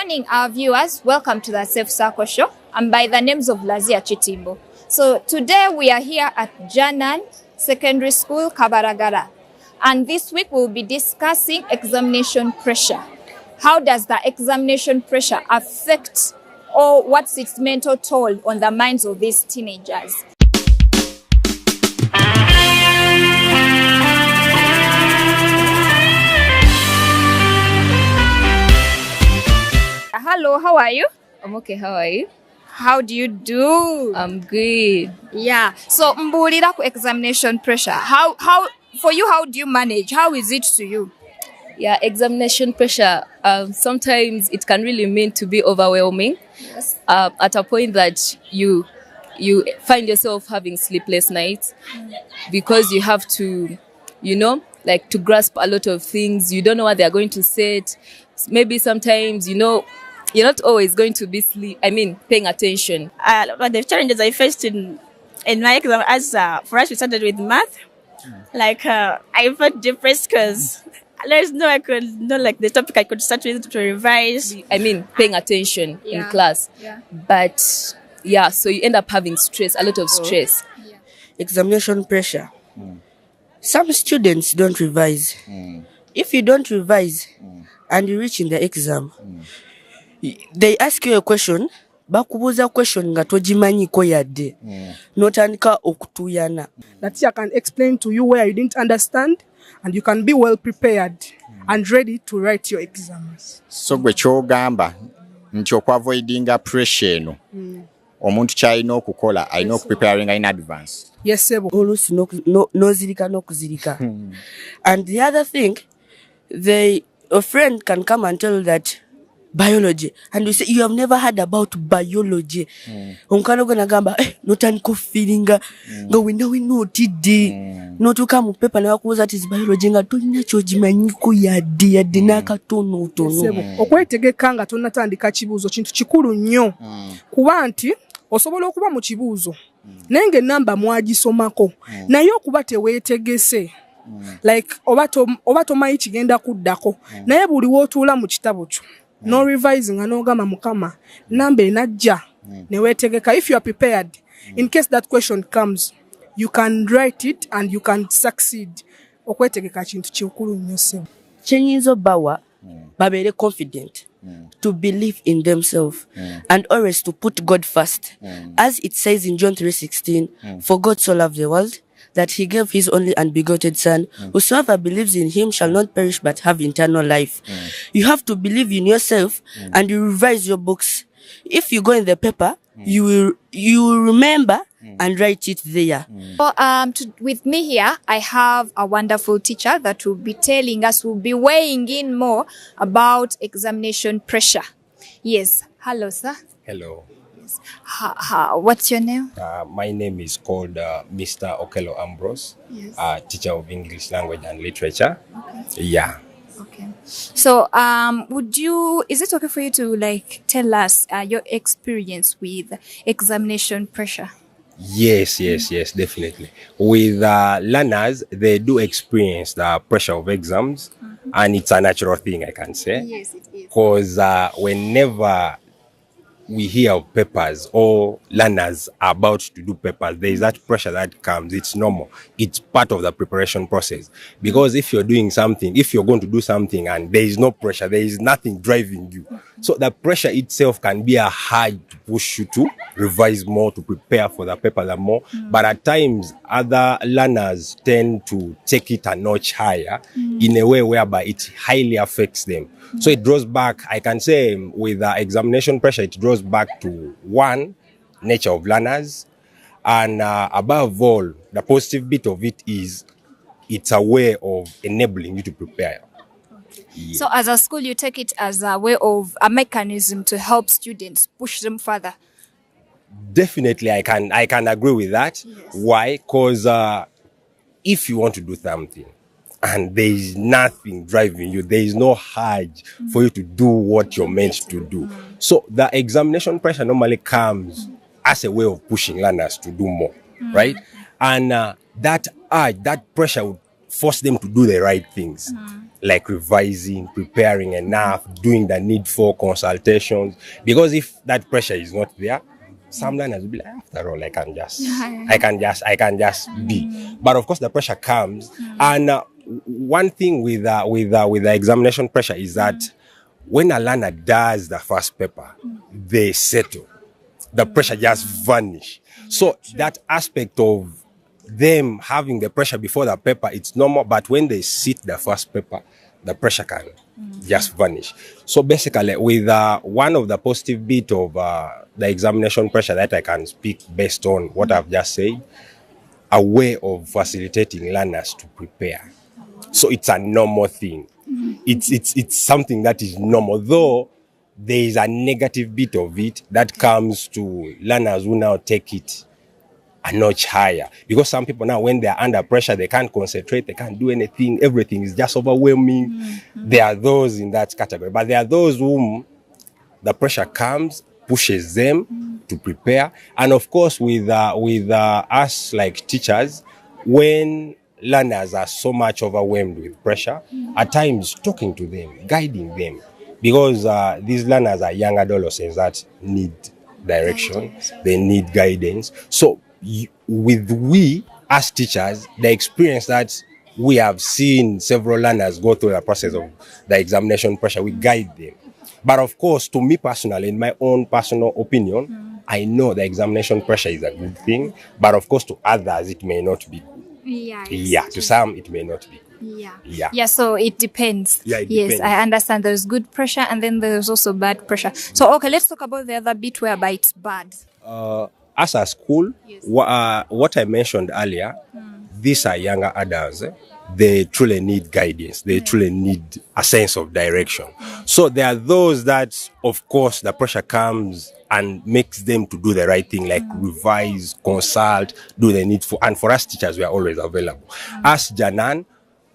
morning, our viewers. Welcome to the Safe Circle Show. I'm by the names of Lazia Chitimbo. So today we are here at Janan Secondary School, Kabaragara. And this week we'll be discussing examination pressure. How does the examination pressure affect or what's its mental toll on the minds of these teenagers? Hello, how are you? I'm okay, how are you? How do you do? I'm good. Yeah. So, mbulira ku examination pressure. How for you, how do you manage? How is it to you? Yeah, examination pressure, sometimes it can really mean to be overwhelming. Yes. At a point that you find yourself having sleepless nights because you have to, to grasp a lot of things. You don't know what they're going to say. Maybe sometimes, you're not always going to be paying attention. But the challenges I faced in my exam, for us, we started with math. I felt depressed because there's the topic I could start with to revise. Paying attention in class. Yeah. But, so you end up having stress, a lot of stress. Yeah. Examination pressure. Some students don't revise. If you don't revise and you reach in the exam, they ask you a question, bakubuza question nga togimanyiko yadde. Notandika okutuyana. That I can explain to you where you didn't understand and you can be well prepared and ready to write your exams. So gwe kyogamba nti okwaavoidinga pressure eno omuntu kyalina okukola alina okupreparinga in advance. Yes, sebo. Olusi nozirika n'okuzirika. And the other thing, a friend can come and tell you that biology, and you say you have never heard about biology. Onkano gonna gamba notandika feelinga nga wina otidde notuka mu paper na wakuza that is biology nga tolina kyogimanyiko yadde n'akatono Sebo. Okwetegeka nga tonatandika kibuuzo kintu kikulu nnyo kuba nti osobola okuba mu kibuuzo nenge namba mwagisomako naye okuba teweetegese oba tomanyi kigenda kuddako naye buli wootuula mu kitabo kyo no revising nga n'ogamba mukama namba enajja ne weetegeka. If you are prepared, in case that question comes, you can write it and you can succeed. Okwetegeka kintu kikulu nnyo sebo. Kyenyinza obbawa babeere confident to believe in themselves and always to put God first. As it says in John 3:16, for God so loved the world that he gave his only unbegotten son, whosoever believes in him shall not perish but have eternal life. You have to believe in yourself and you revise your books. If you go in the paper, you will remember and write it there. With me here, I have a wonderful teacher that will be telling us, will be weighing in more about examination pressure. Yes. Hello, sir. Hello. What's your name? My name is called Mr. Okello Ambrose, teacher of English language and literature. Okay. Yeah. Okay. So, is it okay for you to tell us your experience with examination pressure? Yes, definitely. With learners, they do experience the pressure of exams, and it's a natural thing, I can say. Yes, it is. Because whenever we hear of papers or learners are about to do papers, there is that pressure that comes. It's normal. It's part of the preparation process. Because if you're doing something, if you're going to do something and there is no pressure, there is nothing driving you. So the pressure itself can be a hard to push you to revise more, to prepare for the paper more. But at times, other learners tend to take it a notch higher in a way whereby it highly affects them. So it draws back, I can say with the examination pressure, it draws back to one, nature of learners. And above all, the positive bit of it is it's a way of enabling you to prepare. Yeah. So as a school, you take it as a way of a mechanism to help students push them further. Definitely, I can agree with that. Yes. Why? Because if you want to do something, and there is nothing driving you, there is no urge for you to do what you're meant to do. So the examination pressure normally comes as a way of pushing learners to do more, right? And that urge, that pressure force them to do the right things, like revising, preparing enough, doing the needful consultations. Because if that pressure is not there, some learners will be like, after all, I can just be. But of course, the pressure comes, and one thing with the examination pressure is that when a learner does the first paper, they settle. The pressure just vanish. So that aspect of them having the pressure before the paper, it's normal. But when they sit the first paper, the pressure can just vanish. So basically, with one of the positive bit of the examination pressure that I can speak based on what I've just said, a way of facilitating learners to prepare. So it's a normal thing. It's something that is normal, though there is a negative bit of it that comes to learners who now take it a notch higher. Because some people now, when they are under pressure, they can't concentrate, they can't do anything, everything is just overwhelming. There are those in that category. But there are those whom the pressure comes, pushes them to prepare. And of course, with us like teachers, when learners are so much overwhelmed with pressure, at times talking to them, guiding them. Because these learners are young adolescents that need direction, they need guidance. So we as teachers, the experience that we have seen several learners go through the process of the examination pressure, we guide them. But of course, to me personally, in my own personal opinion, I know the examination pressure is a good thing. But of course, to others, it may not be good. Yeah, to some, it may not be good. Yeah, so it depends. Yeah, it yes, depends. I understand there's good pressure and then there's also bad pressure. So, okay, let's talk about the other bit whereby it's bad. As a school, what I mentioned earlier, these are younger adults. They truly need guidance. They truly need a sense of direction. So there are those that, of course, the pressure comes and makes them to do the right thing, like revise, consult, do the needful. And for us teachers, we are always available. As Janan,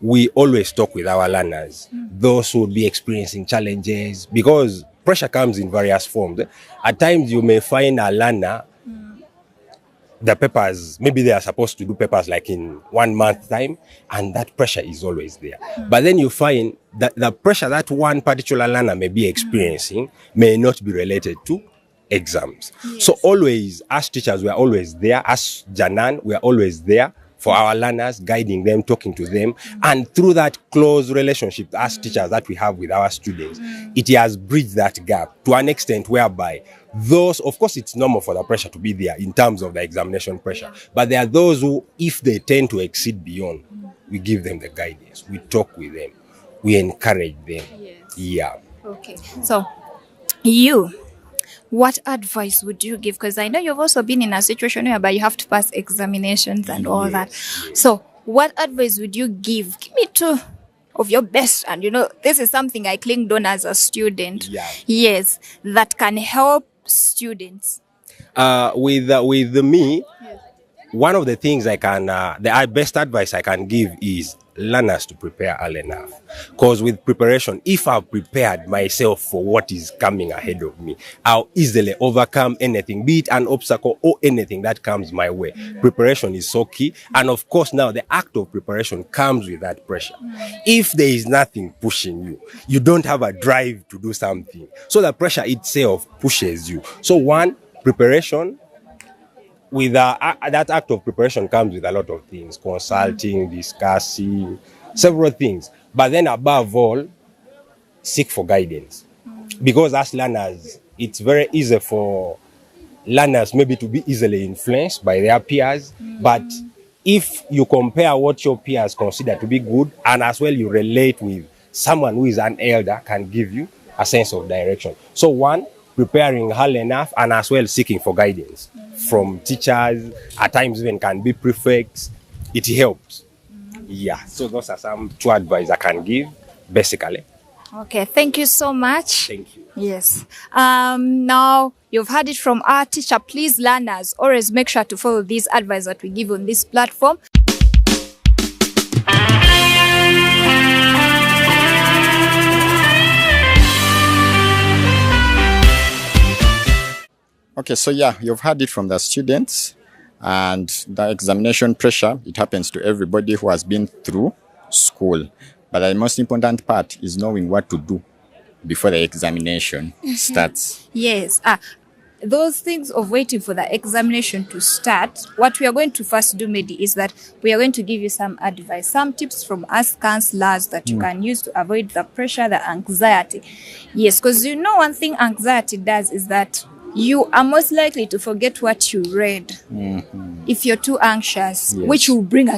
we always talk with our learners, those who will be experiencing challenges, because pressure comes in various forms. At times, you may find a learner, the papers, maybe they are supposed to do papers like in 1 month time, and that pressure is always there. But then you find that the pressure that one particular learner may be experiencing may not be related to exams. So always, as teachers, we are always there. As Janan, we are always there for our learners, guiding them, talking to them. And through that close relationship as teachers that we have with our students, it has bridged that gap to an extent whereby those, of course, it's normal for the pressure to be there in terms of the examination pressure. But there are those who, if they tend to exceed beyond, we give them the guidance. We talk with them. We encourage them. Yeah. Okay. So, you, what advice would you give? Because I know you've also been in a situation whereby you have to pass examinations and all that. So, what advice would you give? Give me two of your best. And, this is something I clinged on as a student. Yeah. Yes, that can help students. With me, one of the things I can, the best advice I can give is learners to prepare early enough. Because with preparation, if I've prepared myself for what is coming ahead of me, I'll easily overcome anything, be it an obstacle or anything that comes my way. Preparation is so key. And of course, now the act of preparation comes with that pressure. If there is nothing pushing you, you don't have a drive to do something. So the pressure itself pushes you. So one, preparation. With that act of preparation comes with a lot of things, consulting, discussing, several things. But then above all, seek for guidance. Because as learners, it's very easy for learners maybe to be easily influenced by their peers. But if you compare what your peers consider to be good, and as well you relate with someone who is an elder, can give you a sense of direction. So one, preparing early enough, and as well seeking for guidance from teachers, at times even can be prefects. It helps. Yeah, so those are some two advice I can give, basically. Okay, thank you so much. Thank you. Yes. Now, you've heard it from our teacher. Please, learners, always make sure to follow these advice that we give on this platform. Okay, so yeah, you've heard it from the students, and the examination pressure, it happens to everybody who has been through school. But the most important part is knowing what to do before the examination starts. Yes. Those things of waiting for the examination to start, what we are going to first do, Medi, is that we are going to give you some advice, some tips from us counselors that you can use to avoid the pressure, the anxiety. Yes, because you know one thing anxiety does is that you are most likely to forget what you read if you're too anxious, which will bring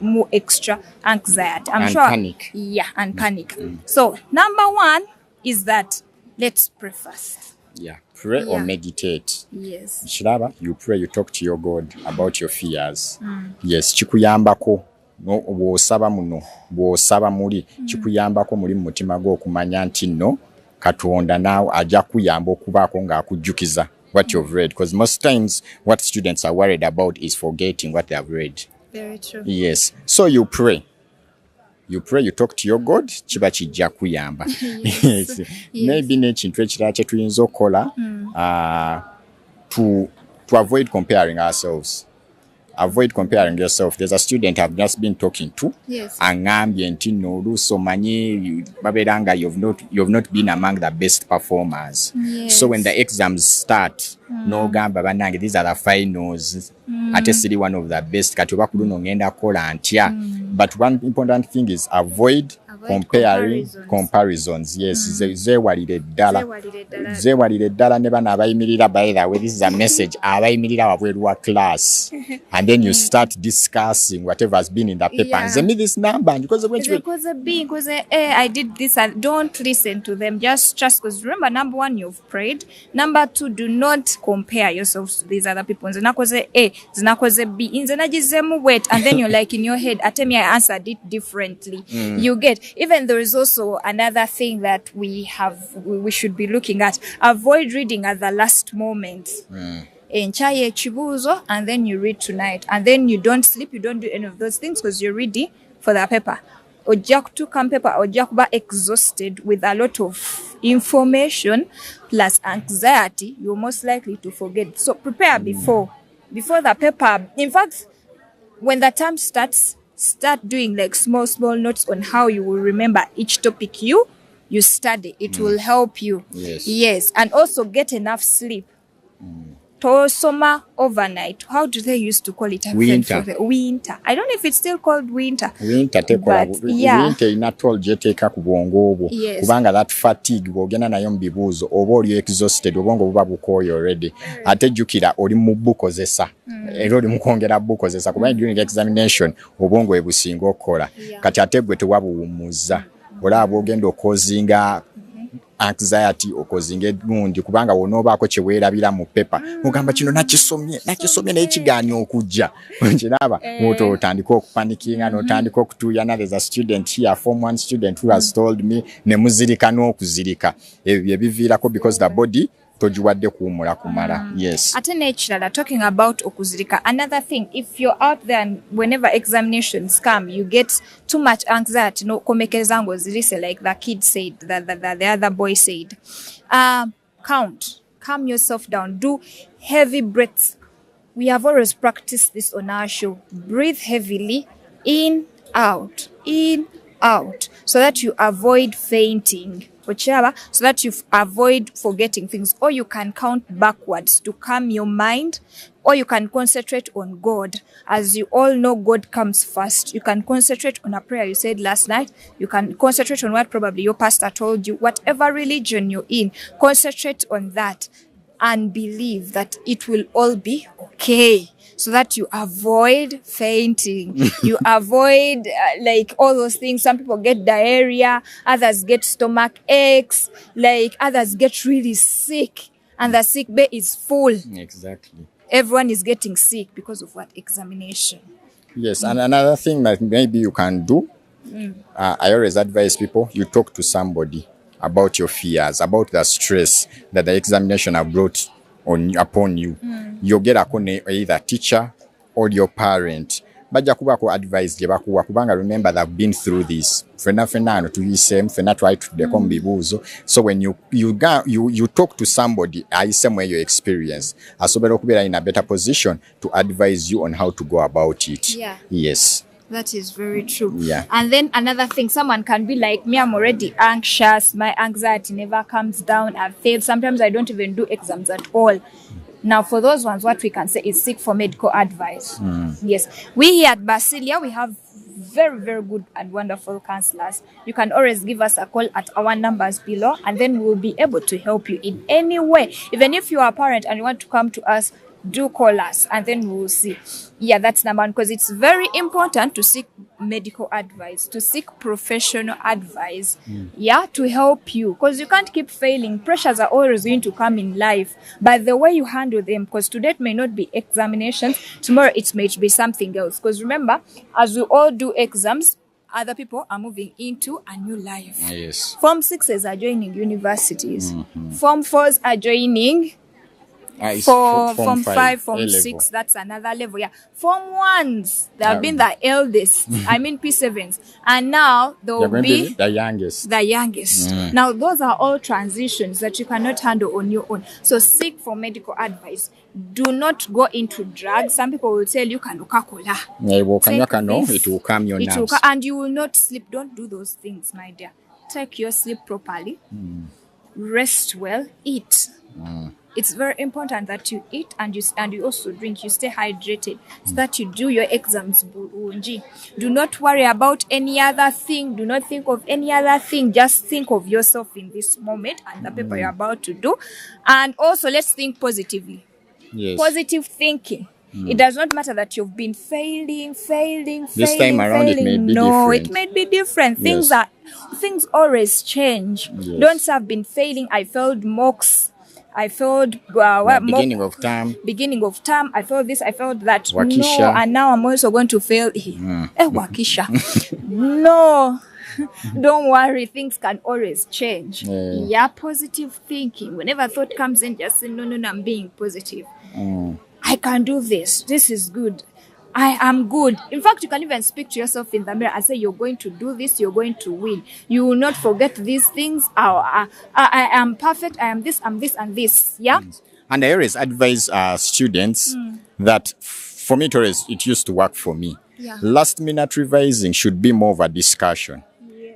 more extra anxiety. I'm And sure. panic. Yeah, and panic. So, number one is that let's pray first. Yeah. Pray or Yeah. meditate. Yes. Shiraba, you pray, you talk to your God about your fears. Yes, chikuyambako. No, bw'osaba muno, bw'osaba muli, chikuyambako muli mu mutima gwo okumanya nti no, Katonda naawe ajja kuyamba okubaako ng'akujjukiza what you've read. Because most times what students are worried about is forgetting what they have read. Very true. Yes. So you pray. You pray, you talk to your God, kiba kijja kuyamba. Yes. Maybe n'ekintu ekirala kye tuyinza okukola to avoid comparing ourselves. Avoid comparing yourself. There's a student I've just been talking to. Yes. Angambye nti no oluusi omanyi babeera nga you've not been among the best performers. Yes. So when the exams start, n'ogamba bannange these are the finals. Ate siri one of the best kati oba kuluno ngenda kukola ntya. But one important thing is avoid comparing comparisons. Yes, zeewalire ddala. Zeewalire ddala ne bano abayimirira, by the way, this is a message, abayimirira wabweru wa class. And then you start discussing whatever has been in the paper. Yeah. And send me this number because of which Because a B, because a A, I did this, and don't listen to them. Just trust. Because remember, number one, you've prayed. Number two, do not compare yourselves to these other people. Zinakoze A, zinakoze B. Inzenajizemu wait, and then you're like in your head, Atemi, I answered it differently. You get. Even there is also another thing that we should be looking at. Avoid reading at the last moment. Enchaye chibuzo, and then you read tonight, and then you don't sleep, you don't do any of those things because you're reading for the paper. Ojja kutuuka paper, ojja kuba exhausted with a lot of information plus anxiety. You're most likely to forget. So prepare before the paper. In fact, when the term starts, start doing like small notes on how you will remember each topic you study. It will help you. Yes, and also get enough sleep. Tosoma overnight. How do they used to call it? Winter. I don't know if it's still called winter. Winter inatol jeteka ku bwongo obwo. Kubanga that fatigue bwogenda nayo mu bibuuzo oba oli exhausted obwongo buba bukooyo already. Ate jjukira oli mu bukozesa. Era oli mu kwongera bukozesa kubanga during examination obwongo ebusinga okukola. Kati ate gwe tewabuwummuza. Olaba ogenda okozinga anxiety okozinga egundi kubanga wonoobaako kye weerabira mu pepa ogamba kino nakisomye naye kigaanye okujja nkiraba otandika okupanikinga n'otandika okutuuyana. There's a student here, form 1 student who has told me ne muzirika n'okuzirika ebyo bye biviirako because the body togiwadde kuwumula kumala. Yes. Ate n'ekirala, talking about okuzirika, another thing, if you're out there and whenever examinations come, you get too much anxiety, no komekeza ngozirise, like the kid said, the other boy said. Calm yourself down, do heavy breaths. We have always practiced this on our show. Breathe heavily, in, out, so that you avoid fainting. So that you avoid forgetting things, or you can count backwards to calm your mind, or you can concentrate on God. As you all know, God comes first. You can concentrate on a prayer you said last night. You can concentrate on what probably your pastor told you. Whatever religion you're in, concentrate on that and believe that it will all be okay, so that you avoid fainting. You avoid like all those things. Some people get diarrhea, others get stomach aches, like others get really sick, and the sick bay is full. Exactly. Everyone is getting sick because of what? Examination. Yes, and another thing that maybe you can do, I always advise people, you talk to somebody about your fears, about the stress that the examination have brought upon you. You get either teacher or your parent. Bajja kubako advice gye bakuwa kubanga remember they've been through this. Fena tuyise fena try to decom bibuzo. So when you talk to somebody, ayiseme your experience, asobera okubeera in a better position to advise you on how to go about it. Yeah. Yes. That is very true. Yeah. And then another thing, someone can be like, me, I'm already anxious. My anxiety never comes down. I've failed. Sometimes I don't even do exams at all. Now, for those ones, what we can say is seek for medical advice. Yes. We here at Basilia, we have very, very good and wonderful counselors. You can always give us a call at our numbers below, and then we will be able to help you in any way. Even if you are a parent and you want to come to us, do call us, and then we will see. Yeah, that's number one, because it's very important to seek medical advice, to seek professional advice, yeah, to help you, because you can't keep failing. Pressures are always going to come in life, but the way you handle them, because today it may not be examinations, tomorrow it may be something else. Because remember, as we all do exams, other people are moving into a new life. Yes. Form 6s are joining universities. Form 4s are joining Form 5, Form 6, that's another level. Yeah. Form 1s, they have been the eldest. I mean P7s. And now they will be the youngest. The youngest. Now, those are all transitions that you cannot handle on your own. So seek for medical advice. Do not go into drugs. Some people will tell you, Coca-Cola. It will calm your nerves. And you will not sleep. Don't do those things, my dear. Take your sleep properly. Rest well. Eat. It's very important that you eat and you also drink. You stay hydrated so that you do your exams. Do not worry about any other thing. Do not think of any other thing. Just think of yourself in this moment and the paper you're about to do. And also, let's think positively. Yes. Positive thinking. It does not matter that you've been failing. This time around, it may be different. It may be different. Yes. Things always change. Yes. Don't say I've been failing. I failed mocks. I failed beginning of term. I failed this, I failed that. Wakisha. No, and now I'm also going to fail. Wakisha. No. Don't worry, things can always change. Yeah, positive thinking. Whenever thought comes in, just say, no, I'm being positive. I can do this. This is good. I am good. In fact, you can even speak to yourself in the mirror and say, you're going to do this, you're going to win. You will not forget these things. I am perfect. I am this, I'm this, and this. Yeah? And I always advise students that, for me, it used to work for me. Yeah. Last minute revising should be more of a discussion.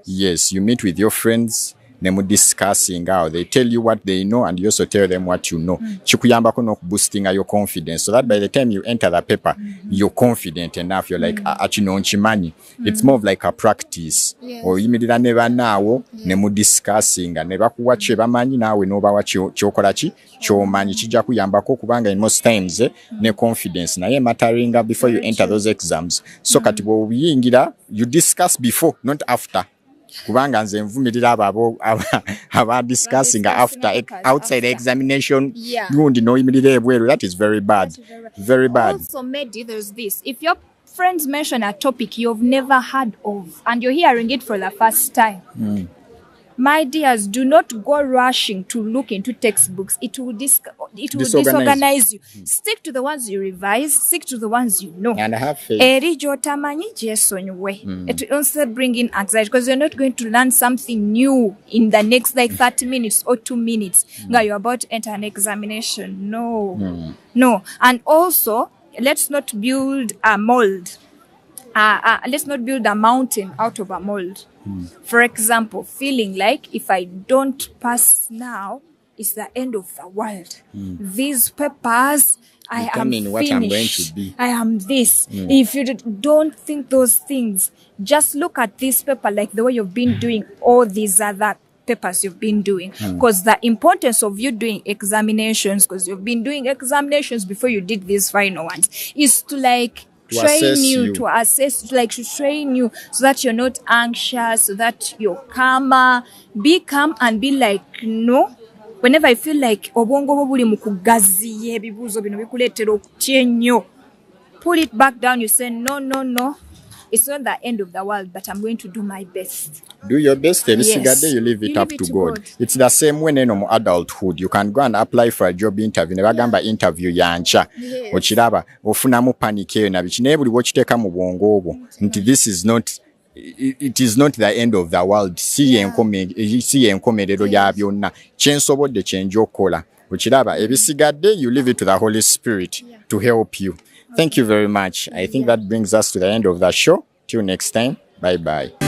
Yes, you meet with your friends. Nemu discussing how they tell you what they know and you also tell them what you know. Chikuyambako no boosting your confidence so that by the time you enter the paper, you're confident enough. You're like, achino. It's more of like a practice. Or immediately never now, nemu discussing and never kuwache bamanyi na we know about chokolachi, chomanyi chijakuyambako kubanga in most times ne confidence na ye mattering before you enter those exams. So katibo yingira, you discuss before, not after. Kubanga nze nvumirira aba discussing after outside the examination. Gundi no imirire ebweru. That is very bad. Very bad. Also, Medi, there's this. If your friends mention a topic you've never heard of and you're hearing it for the first time, my dears, do not go rushing to look into textbooks. It will disorganize you. Stick to the ones you revise. Stick to the ones you know. And I have faith. It will also bring in anxiety because you're not going to learn something new in the next 30 minutes or 2 minutes. Now you're about to enter an examination. No. And also, let's not build a mold. Let's not build a mountain out of a mold. For example, feeling like if I don't pass now, it's the end of the world. These papers, I am finished. What I'm going to be. I am this. If you don't think those things, just look at this paper like the way you've been doing all these other papers you've been doing. Because the importance of you doing examinations, because you've been doing examinations before you did these final ones, is to train you, to train you so that you're not anxious, so that you're calmer. Be calm and be like, no. Whenever I feel like obongo buli mukugaziye ebibuzo bino bikuletera okutya ennyo, pull it back down. You say, no. It's not the end of the world, but I'm going to do my best. Do your best. Every single day you leave it up to God. It's the same when in adulthood. You can go and apply for a job interview. Never gamba interview yancha. Ochiraba ofuna mu panic na bichine buli wochiteka mu bwongo obwo. Nti this is not it is not the end of the world. See enkomerero ya byonna. Chensobodde chenjo okola. Ochiraba ebisigadde you leave it to the Holy Spirit to help you. Thank you very much. I think that brings us to the end of the show. Till next time, bye bye.